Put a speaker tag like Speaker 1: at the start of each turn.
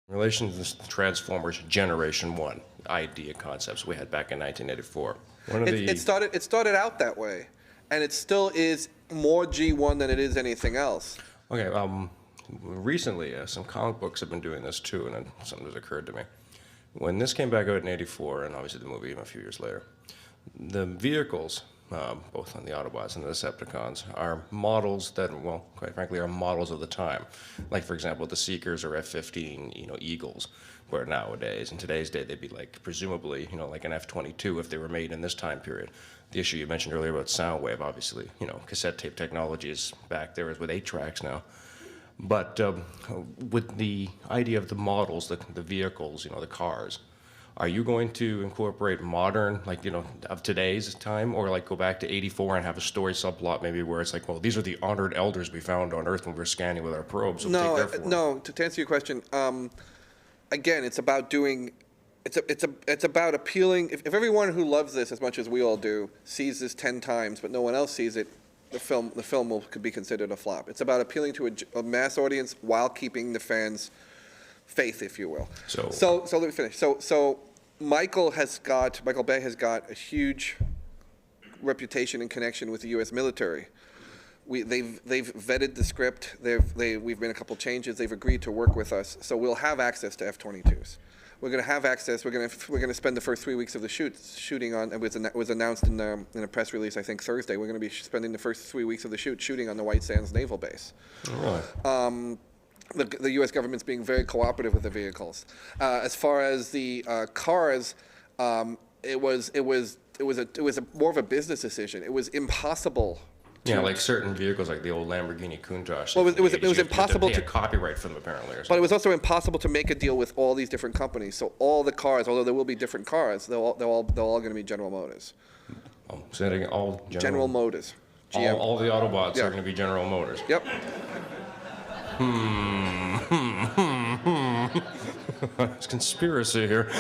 Speaker 1: In relation to the Transformers Generation 1 idea concepts we had back in 1984.
Speaker 2: It started out that way, and it still is more G1 than it is anything else.
Speaker 1: Okay, recently some comic books have been doing this too, and then something has occurred to me. When this came back out in '84, and obviously the movie a few years later, the vehicles, both on the Autobots and the Decepticons, are models that, well, quite frankly, are models of the time. Like, for example, the Seekers or F-15, Eagles, where nowadays, in today's day, they'd be like, presumably, like an F-22 if they were made in this time period. The issue you mentioned earlier about Soundwave, obviously, cassette tape technology is back there with 8 tracks now. But with the idea of the models, the vehicles, the cars, are you going to incorporate modern, of today's time, or go back to '84 and have a story subplot maybe where it's like, well, these are the honored elders we found on Earth when we were scanning with our probes? So
Speaker 2: No. To answer your question, again, it's about doing. It's about appealing. If everyone who loves this as much as we all do sees this 10 times, but no one else sees it, the film could be considered a flop. It's about appealing to a mass audience while keeping the fans' faith, if you will. So let me finish. So Michael Bay has got a huge reputation and connection with the U.S. military. They've vetted the script. We've made a couple changes. They've agreed to work with us. So we'll have access to F-22s. We're going to have access. We're going to spend the first 3 weeks of the shooting on. It was announced in a press release, I think Thursday. We're going to be spending the first 3 weeks of the shooting on the White Sands Naval Base.
Speaker 1: Oh, really?
Speaker 2: The U.S. government's being very cooperative with the vehicles. As far as the cars, it was more of a business decision. It was impossible.
Speaker 1: Yeah, like certain vehicles, like the old Lamborghini Countach.
Speaker 2: Well, it was impossible
Speaker 1: to copyright from them, apparently. Or something.
Speaker 2: But it was also impossible to make a deal with all these different companies. So all the cars, although there will be different cars, they're all going to be General Motors.
Speaker 1: So that all
Speaker 2: General Motors. GM.
Speaker 1: All the Autobots are going to be General Motors.
Speaker 2: Yep.
Speaker 1: It's conspiracy here.